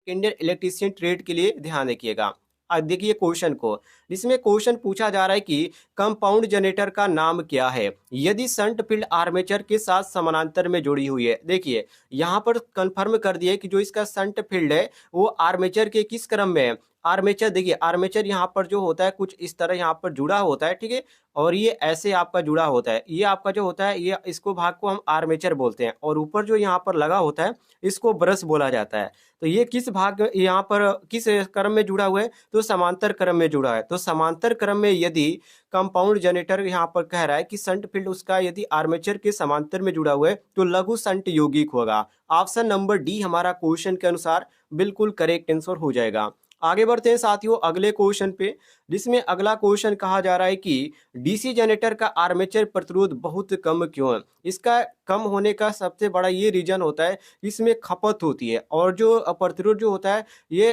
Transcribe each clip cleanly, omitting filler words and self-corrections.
Indian electrician trade के लिए ध्यान रखिएगा। देखिए क्वेश्चन को, जिसमें क्वेश्चन पूछा जा रहा है कि कंपाउंड जनरेटर का नाम क्या है यदि शंट फील्ड आर्मेचर के साथ समानांतर में जुड़ी हुई है। देखिए यहाँ पर कंफर्म कर दिया कि जो इसका शंट फील्ड है वो आर्मेचर के किस क्रम में है। आर्मेचर, देखिए आर्मेचर यहाँ पर जो होता है कुछ इस तरह यहाँ पर जुड़ा होता है, ठीक है, और ये ऐसे आपका जुड़ा होता है, ये आपका जो होता है ये इसको भाग को हम आर्मेचर बोलते हैं, और ऊपर जो यहाँ पर लगा होता है इसको ब्रश बोला जाता है। तो ये किस भाग यहाँ पर किस क्रम में जुड़ा हुआ है, तो समांतर क्रम में जुड़ा है। तो समांतर क्रम में यदि कंपाउंड जनरेटर यहाँ पर कह रहा है कि शंट फील्ड उसका यदि आर्मेचर के समांतर में जुड़ा हुआ है तो लघु शंट यौगिक होगा। ऑप्शन नंबर डी हमारा क्वेश्चन के अनुसार बिल्कुल करेक्ट आंसर हो जाएगा। आगे बढ़ते हैं साथियों अगले क्वेश्चन पे, जिसमें अगला क्वेश्चन कहा जा रहा है कि डीसी जनरेटर का आर्मेचर प्रतिरोध बहुत कम क्यों है। इसका कम होने का सबसे बड़ा ये रीजन होता है, इसमें खपत होती है, और जो प्रतिरोध जो होता है ये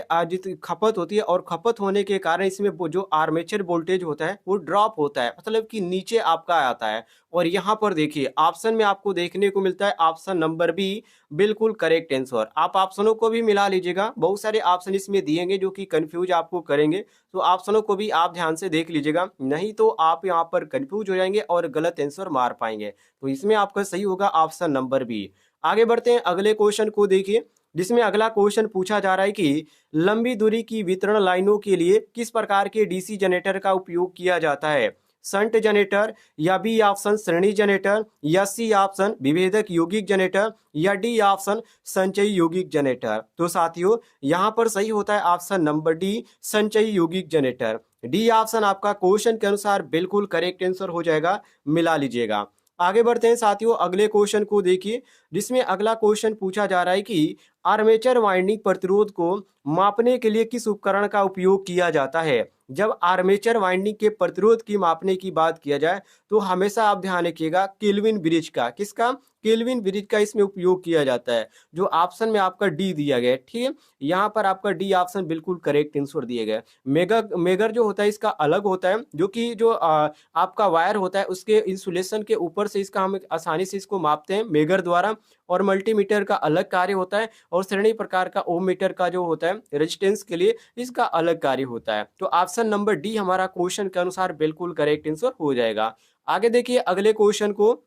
खपत होती है, और खपत होने के कारण इसमें जो आर्मेचर वोल्टेज होता है वो ड्रॉप होता है, मतलब कि नीचे आपका आता है। और यहाँ पर देखिए ऑप्शन में आपको देखने को मिलता है ऑप्शन नंबर बी बिल्कुल करेक्ट आंसर। आप ऑप्शनों को भी मिला लीजिएगा, बहुत सारे ऑप्शन इसमें दिएंगे जो कि कंफ्यूज आपको करेंगे, तो ऑप्शनों को भी आप ध्यान से देख लीजिएगा, नहीं तो आप यहाँ पर कंफ्यूज हो जाएंगे और गलत आंसर मार पाएंगे। तो इसमें आपका सही होगा ऑप्शन नंबर बी। आगे बढ़ते हैं अगले क्वेश्चन को देखिए, जिसमें अगला क्वेश्चन पूछा जा रहा है कि लंबी दूरी की वितरण लाइनों के लिए किस प्रकार के डीसी जनरेटर का उपयोग किया जाता है। शंट जनरेटर, या बी ऑप्शन श्रेणी जनरेटर, या सी ऑप्शन विभेदक यौगिक जनरेटर, या डी ऑप्शन संचयी यौगिक जनरेटर। तो साथियों यहाँ पर सही होता है ऑप्शन नंबर डी संचयी यौगिक जनरेटर। डी ऑप्शन आपका क्वेश्चन के अनुसार बिल्कुल करेक्ट आंसर हो जाएगा, मिला लीजिएगा। आगे बढ़ते हैं साथियों अगले क्वेश्चन को देखिए, जिसमें अगला क्वेश्चन पूछा जा रहा है कि आर्मेचर वाइंडिंग प्रतिरोध को मापने के लिए किस उपकरण का उपयोग किया जाता है। जब आर्मेचर वाइंडिंग के प्रतिरोध की मापने की बात किया जाए तो हमेशा आप ध्यान रखिएगा केल्विन ब्रिज का, किसका, केल्विन ब्रिज का इसमें उपयोग किया जाता है, जो ऑप्शन में आपका डी दिया गया है, ठीक है, यहाँ पर आपका डी ऑप्शन बिल्कुल करेक्ट आंसर दिए गए। मेगर मेगर जो होता है इसका अलग होता है, जो कि जो आपका वायर होता है उसके इंसुलेशन के ऊपर से इसका हम आसानी से इसको मापते हैं मेगर द्वारा, और मल्टीमीटर का अलग कार्य होता है, और श्रेणी प्रकार का ओम मीटर का जो होता है रेजिस्टेंस के लिए इसका अलग कार्य होता है। तो ऑप्शन नंबर डी हमारा क्वेश्चन के अनुसार बिल्कुल करेक्ट आंसर हो जाएगा। आगे देखिए अगले क्वेश्चन को,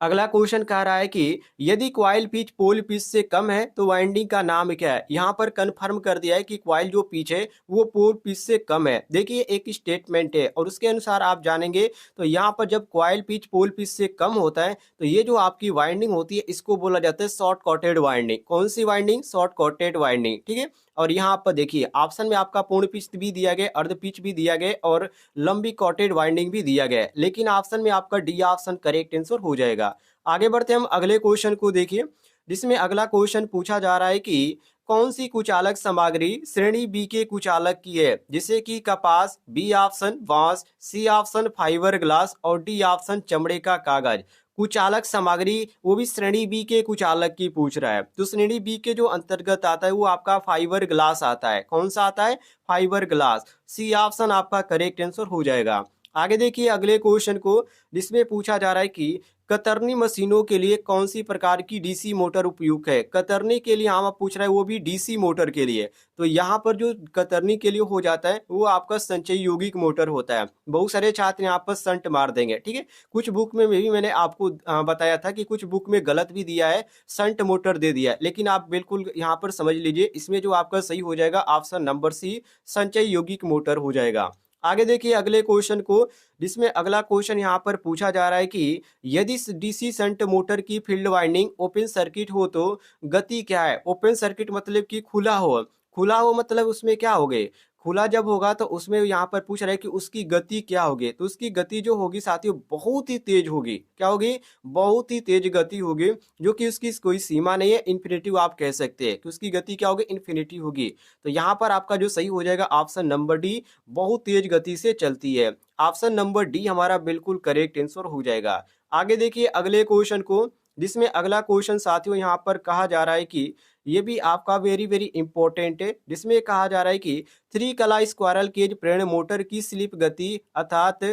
अगला क्वेश्चन कह रहा है कि यदि क्वाइल पिच पोल पिच से कम है तो वाइंडिंग का नाम क्या है। यहाँ पर कंफर्म कर दिया है कि क्वाइल जो पिच है वो पोल पिच से कम है। देखिए एक स्टेटमेंट है और उसके अनुसार आप जानेंगे, तो यहाँ पर जब क्वाइल पिच पोल पिच से कम होता है तो ये जो आपकी वाइंडिंग होती है इसको बोला जाता है शॉर्ट कॉटेड वाइंडिंग। कौन सी वाइंडिंग, शॉर्ट कॉटेड वाइंडिंग, ठीक है। और यहाँ पर देखिए ऑप्शन में आपका पूर्ण पिच भी दिया गया, अर्ध पिच भी दिया गया, और लंबी कॉटेड वाइंडिंग भी दिया गया है, लेकिन ऑप्शन में आपका डी ऑप्शन करेक्ट आंसर हो जाएगा। आगे बढ़ते हम अगले क्वेश्चन को देखिए, जिसमें अगला क्वेश्चन पूछा जा रहा है कि कौन सी कुचालक सामग्री श्रेणी बी के कुचालक की है, जैसे कि कपास, बी ऑप्शन बांस, सी ऑप्शन फाइबर ग्लास, और डी ऑप्शन चमड़े का कागज। कुचालक सामग्री वो भी श्रेणी बी के कुचालक की पूछ रहा है, तो श्रेणी बी के जो अंतर्गत आता है वो आपका फाइबर ग्लास आता है। कौन सा आता है, फाइबर ग्लास। सी ऑप्शन आपका करेक्ट आंसर हो जाएगा। आगे देखिए अगले क्वेश्चन को, जिसमें पूछा जा रहा है कि कतरनी मशीनों के लिए कौन सी प्रकार की डीसी मोटर उपयुक्त है। कतरनी के लिए हम पूछ रहे हैं वो भी डीसी मोटर के लिए, तो यहाँ पर जो कतरनी के लिए हो जाता है वो आपका संचयी यौगिक मोटर होता है। बहुत सारे छात्र यहाँ पर संट मार देंगे, ठीक है। कुछ बुक में भी मैंने आपको बताया था कि कुछ बुक में गलत भी दिया है, संट मोटर दे दिया है, लेकिन आप बिल्कुल यहाँ पर समझ लीजिए इसमें जो आपका सही हो जाएगा ऑप्शन नंबर सी संचयी यौगिक मोटर हो जाएगा। आगे देखिए अगले क्वेश्चन को, जिसमें अगला क्वेश्चन यहाँ पर पूछा जा रहा है कि यदि डीसी शंट मोटर की फील्ड वाइंडिंग ओपन सर्किट हो तो गति क्या है। ओपन सर्किट मतलब कि खुला हो, खुला हो मतलब उसमें क्या हो गए, खुला जब होगा तो उसमें यहाँ पर पूछ रहा है कि उसकी गति क्या होगी, तो उसकी गति जो होगी साथियों बहुत ही तेज होगी। क्या होगी, बहुत ही तेज गति होगी, जो कि उसकी कोई सीमा नहीं है, इन्फिनिटी आप कह सकते हैं कि उसकी गति क्या होगी, इन्फिनिटी होगी। तो यहाँ पर आपका जो सही हो जाएगा ऑप्शन नंबर डी, बहुत तेज गति से चलती है। ऑप्शन नंबर डी हमारा बिल्कुल करेक्ट आंसर हो जाएगा। आगे देखिए अगले क्वेश्चन को, जिसमें अगला क्वेश्चन साथियों यहाँ पर कहा जा रहा है कि ये भी आपका वेरी वेरी इंपॉर्टेंट है, जिसमें कहा जा रहा है कि थ्री कला स्क्वायरल केज प्रेरण मोटर की स्लिप गति अर्थात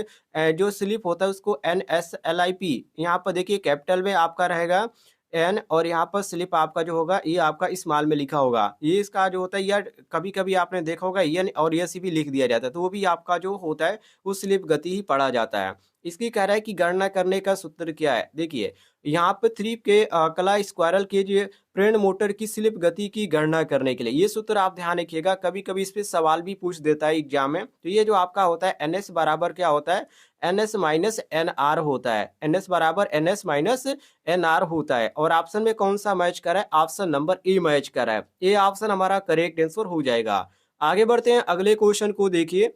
जो स्लिप होता है उसको NSLIP, यहाँ पर देखिए कैपिटल में आपका रहेगा एन और यहाँ पर स्लिप आपका जो होगा ये आपका स्मॉल में लिखा होगा। ये इसका जो होता है या कभी कभी आपने देखा होगा एन और एस भी लिख दिया जाता है, तो वो भी आपका जो होता है वो स्लिप गति ही पढ़ा जाता है। इसकी कह रहा है कि गणना करने का सूत्र क्या है। देखिए यहाँ पे थ्री के कला स्क्वायरल के जो प्रेरण मोटर की स्लिप गति की गणना करने के लिए ये सूत्र आप ध्यान रखिएगा, कभी कभी इस पे सवाल भी पूछ देता है एग्जाम में। तो ये जो आपका होता है एन एस बराबर क्या होता है, N S minus N R होता है। एन एस बराबर N S minus N R होता है। और ऑप्शन में कौन सा मैच कर रहा है, ऑप्शन नंबर ए मैच कर रहा है। ये ऑप्शन हमारा करेक्ट आंसर हो जाएगा। आगे बढ़ते हैं, अगले क्वेश्चन को देखिए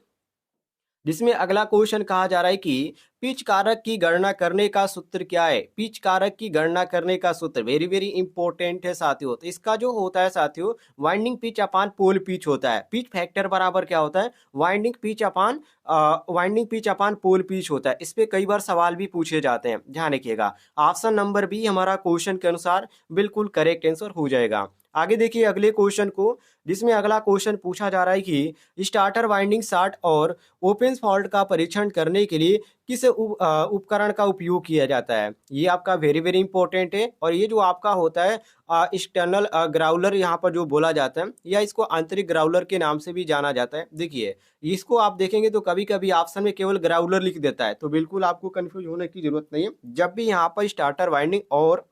जिसमें अगला क्वेश्चन कहा जा रहा है कि पिच कारक की गणना करने का सूत्र क्या है। पिच कारक की गणना करने का सूत्र वेरी वेरी इंपॉर्टेंट है साथियों। तो इसका जो होता है साथियों वाइंडिंग पिच अपान पोल पिच होता है। पिच फैक्टर बराबर क्या होता है, वाइंडिंग पिच अपान पोल पिच होता है। इस पे कई बार सवाल भी पूछे जाते हैं, ध्यान रखिएगा। ऑप्शन नंबर बी हमारा क्वेश्चन के अनुसार बिल्कुल करेक्ट आंसर हो जाएगा। आगे देखिए अगले क्वेश्चन को, जिसमें अगला क्वेश्चन पूछा जा रहा है कि स्टार्टर वाइंडिंग शार्ट और ओपन फॉल्ट का परीक्षण करने के लिए किस उपकरण का उपयोग किया जाता है। ये आपका वेरी वेरी इंपॉर्टेंट है। और ये जो आपका होता है एक्सटर्नल ग्राउलर यहाँ पर जो बोला जाता है, या इसको आंतरिक ग्राउलर के नाम से भी जाना जाता है। देखिए इसको आप देखेंगे तो कभी कभी ऑप्शन में केवल ग्राउलर लिख देता है, तो बिल्कुल आपको कंफ्यूज होने की जरूरत नहीं है। जब भी यहाँ पर स्टार्टर वाइंडिंग और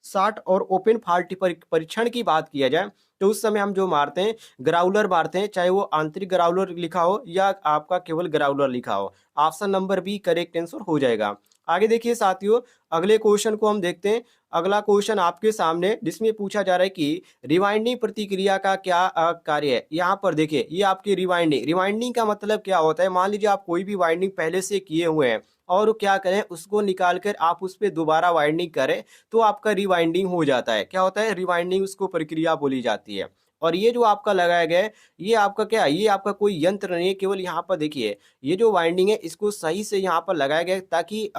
शार्ट और ओपन फॉल्ट परीक्षण की बात किया जाए तो उस समय हम जो मारते हैं ग्राउलर मारते हैं, चाहे वो आंतरिक ग्राउलर लिखा हो या आपका केवल ग्राउलर लिखा हो। Option number B correct answer हो जाएगा। आगे देखिए साथियों अगले क्वेश्चन को हम देखते हैं। अगला क्वेश्चन आपके सामने जिसमें पूछा जा रहा है कि रिवाइंडिंग प्रतिक्रिया का क्या कार्य है। यहाँ पर देखिए ये आपकी रिवाइंडिंग का मतलब क्या होता है। मान लीजिए आप कोई भी वाइंडिंग पहले से किए हुए हैं और क्या करें उसको निकाल कर आप उस पर दोबारा वाइंडिंग करें तो आपका रिवाइंडिंग हो जाता है। क्या होता है, रिवाइंडिंग उसको प्रक्रिया बोली जाती है। और ये जो आपका लगाया गया है ये आपका क्या है, ये आपका कोई यंत्र नहीं है, केवल यहाँ पर देखिए ये जो वाइंडिंग है इसको सही से यहाँ पर लगाया गया है ताकि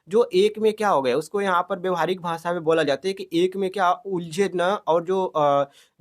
जो एक में क्या हो गया उसको यहाँ पर व्यवहारिक भाषा में बोला जाता है कि एक में क्या उलझे न, और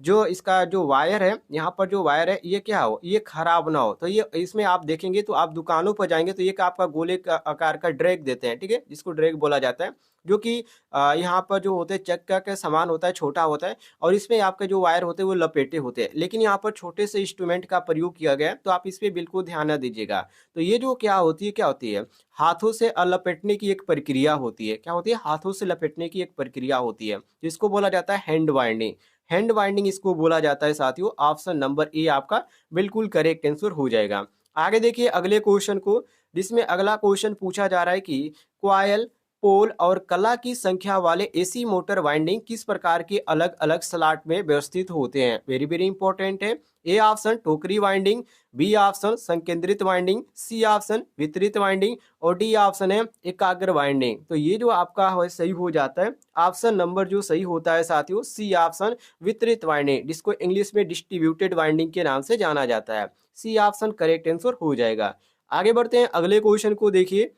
जो इसका जो वायर है यहाँ पर जो वायर है ये क्या हो, ये खराब ना हो। तो ये इसमें आप देखेंगे तो आप दुकानों पर जाएंगे तो एक आपका गोले का आकार का ड्रैग देते हैं, ठीक है, जिसको ड्रैग बोला जाता है, जो कि यहाँ पर जो होते हैं चक्का के समान होता है, छोटा होता है और इसमें आपके जो वायर होते हैं वो लपेटे होते हैं। लेकिन यहाँ पर छोटे से इंस्ट्रूमेंट का प्रयोग किया गया है, तो आप इस पर बिल्कुल ध्यान न दीजिएगा। तो ये जो क्या होती है हाथों से लपेटने की एक प्रक्रिया होती है। क्या होती है, हाथों से लपेटने की एक प्रक्रिया होती है जिसको बोला जाता है हैंड वाइंडिंग। हैंड वाइंडिंग इसको बोला जाता है साथियों। ऑप्शन नंबर ए आपका बिल्कुल करेक्ट आंसर हो जाएगा। आगे देखिए अगले क्वेश्चन को, जिसमें अगला क्वेश्चन पूछा जा रहा है कि कॉइल पोल और कला की संख्या वाले एसी मोटर वाइंडिंग किस प्रकार के अलग अलग स्लॉट में व्यवस्थित होते हैं। वेरी वेरी इंपॉर्टेंट है। ए ऑप्शन टोकरी वाइंडिंग, बी ऑप्शन संकेंद्रित वाइंडिंग, सी ऑप्शन वितरित वाइंडिंग और डी ऑप्शन है एकाग्र वाइंडिंग। तो ये जो आपका है सही हो जाता है। ऑप्शन नंबर जो सही होता है साथियों सी ऑप्शन वितरित वाइंडिंग, जिसको इंग्लिश में डिस्ट्रीब्यूटेड वाइंडिंग के नाम से जाना जाता है। सी ऑप्शन करेक्ट आंसर हो जाएगा। आगे बढ़ते हैं अगले क्वेश्चन को देखिए,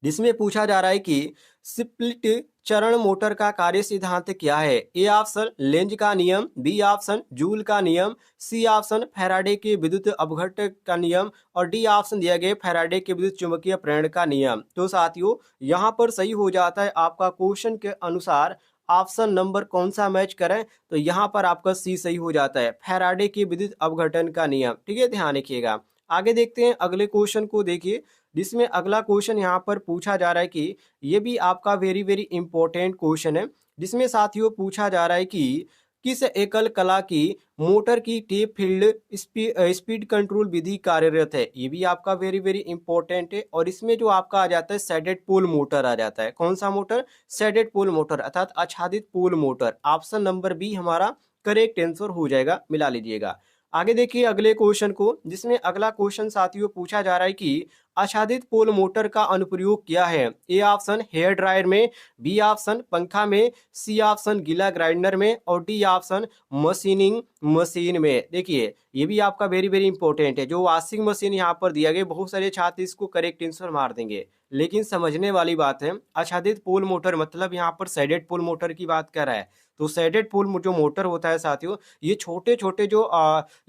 जिसमें पूछा जा रहा है कि स्प्लिट चरण मोटर का कार्य सिद्धांत क्या है। ए ऑप्शन लेंज का नियम, बी ऑप्शन जूल का नियम, सी ऑप्शन फैराडे के विद्युत अपघट्ट का नियम और डी ऑप्शन दिया गया फैराडे के विद्युत चुंबकीय प्रेरण का नियम। तो साथियों यहाँ पर सही हो जाता है आपका क्वेश्चन के अनुसार ऑप्शन नंबर कौन सा मैच करें, तो यहाँ पर आपका सी सही हो जाता है, फैराडे के विद्युत अपघटन का नियम। ठीक है, ध्यान रखिएगा। आगे देखते हैं अगले क्वेश्चन को देखिए, जिसमें अगला क्वेश्चन यहाँ पर पूछा जा रहा है कि ये भी आपका वेरी वेरी इंपॉर्टेंट क्वेश्चन है, जिसमें साथियों पूछा जा रहा है कि किस एकल कला की मोटर की टेप फील्ड स्पीड कंट्रोल विधि कार्यरत है। ये भी आपका वेरी वेरी इंपॉर्टेंट है। और इसमें जो आपका आ जाता है सैडेड पोल मोटर आ जाता है। कौन सा मोटर, सैडेड पोल मोटर अर्थात आच्छादित pole motor. Option number B हमारा करेक्ट आंसर हो जाएगा, मिला लीजिएगा। आगे देखिए अगले क्वेश्चन को, जिसमें अगला क्वेश्चन साथियों पूछा जा रहा है कि आच्छादित पोल मोटर का अनुप्रयोग क्या है। ए ऑप्शन हेयर ड्रायर में, बी ऑप्शन पंखा में, सी ऑप्शन गीला ग्राइंडर में और डी ऑप्शन मशीनिंग मशीन में। देखिए ये भी आपका वेरी वेरी इंपॉर्टेंट है। जो वॉशिंग मशीन यहाँ पर दिया गया, बहुत सारे छात्र इसको करेक्ट आंसर मार देंगे, लेकिन समझने वाली बात है, आच्छादित पोल मोटर मतलब यहाँ पर शेडेड पोल मोटर की बात कर रहा है। तो शेडेड पोल जो मोटर होता है साथियों, ये छोटे-छोटे जो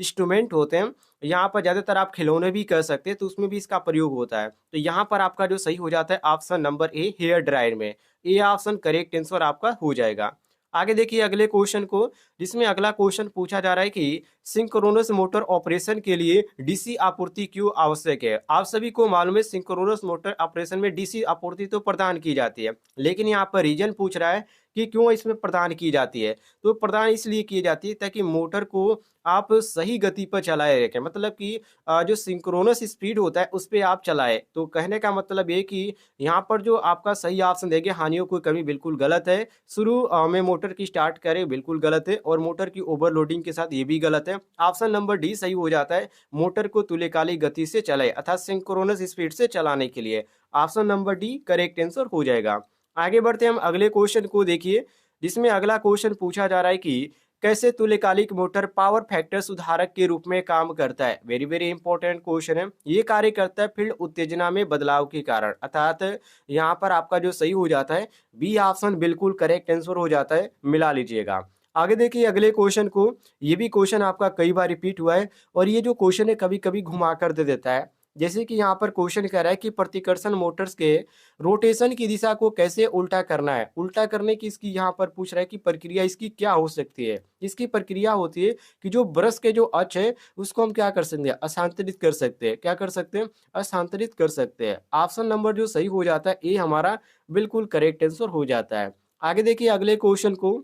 इंस्ट्रूमेंट होते हैं, यहाँ पर ज़्यादातर आप खिलौने भी कह सकते हैं, तो उसमें भी इसका प्रयोग होता है। तो यहाँ पर आपका जो सही हो जाता है option number A, hair dryer में। ये ऑप्शन करेक्ट आंसर आपका हो जाएगा। आगे देखिए अगले क्वेश्चन को, जिसमें अगला क्वेश्चन पूछा जा रहा है कि सिंक्रोनस मोटर ऑपरेशन के लिए डीसी आपूर्ति क्यों आवश्यक है। आप सभी को मालूम है सिंक्रोनस मोटर ऑपरेशन में डीसी आपूर्ति तो प्रदान की जाती है, लेकिन यहाँ पर रीजन पूछ रहा है कि क्यों इसमें प्रदान की जाती है। तो प्रदान इसलिए की जाती है ताकि मोटर को आप सही गति पर चलाए रखें, मतलब कि जो सिंक्रोनस स्पीड होता है उस पर आप चलाए। तो कहने का मतलब ये कि यहाँ पर जो आपका सही ऑप्शन देंगे हानियों की कमी बिल्कुल गलत है। शुरू में मोटर की स्टार्ट करें बिल्कुल गलत है, और मोटर की ओवरलोडिंग के साथ ये भी गलत है। ऑप्शन नंबर डी सही हो जाता है, मोटर को तुल्यकालिक गति से चलाए अर्थात सिंक्रोनस स्पीड से चलाने के लिए। Option number D correct answer हो जाएगा। आगे बढ़ते हम अगले क्वेश्चन को देखिए, जिसमें अगला क्वेश्चन पूछा जा रहा है कि कैसे तुल्यकालिक मोटर पावर फैक्टर सुधारक के रूप में काम करता है। वेरी वेरी इंपॉर्टेंट क्वेश्चन है। ये कार्य करता है फील्ड उत्तेजना में बदलाव के कारण, अर्थात यहाँ पर आपका जो सही हो जाता है बी ऑप्शन बिल्कुल करेक्ट आंसर हो जाता है, मिला लीजिएगा। आगे देखिए अगले क्वेश्चन को, ये भी क्वेश्चन आपका कई बार रिपीट हुआ है, और ये जो क्वेश्चन है कभी कभी घुमा कर दे देता है। जैसे कि यहाँ पर क्वेश्चन कह रहा है कि प्रतिकर्षण मोटर्स के रोटेशन की दिशा को कैसे उल्टा करना है। उल्टा करने की इसकी यहाँ पर पूछ रहा है कि प्रक्रिया इसकी क्या हो सकती है। इसकी प्रक्रिया होती है कि जो ब्रश के जो अक्ष है उसको हम क्या कर सकते हैं, अशांतरित कर सकते हैं। क्या कर सकते हैं, अशांतरित कर सकते हैं। ऑप्शन नंबर जो सही हो जाता है ए हमारा बिल्कुल करेक्ट आंसर हो जाता है। आगे देखिए अगले क्वेश्चन को,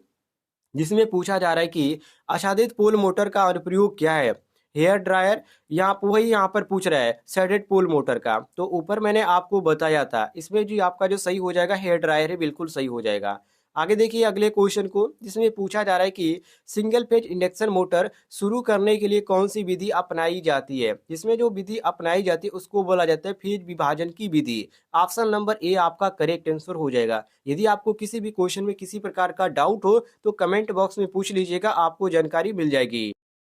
जिसमें पूछा जा रहा है कि आच्छादित पोल मोटर का अनुप्रयोग क्या है। हेयर ड्रायर, यहाँ वही यहाँ पर पूछ रहा है शेडेड पोल मोटर का। तो ऊपर मैंने आपको बताया था, इसमें जी आपका जो सही हो जाएगा हेयर ड्रायर है, बिल्कुल सही हो जाएगा। आगे देखिए अगले क्वेश्चन को, जिसमें पूछा जा रहा है कि सिंगल फेज इंडक्शन मोटर शुरू करने के लिए कौन सी विधि अपनाई जाती है। इसमें जो विधि अपनाई जाती है उसको बोला जाता है फेज विभाजन की विधि। ऑप्शन नंबर ए आपका करेक्ट आंसर हो जाएगा। यदि आपको किसी भी क्वेश्चन में किसी प्रकार का डाउट हो तो कमेंट बॉक्स में पूछ लीजिएगा, आपको जानकारी मिल जाएगी।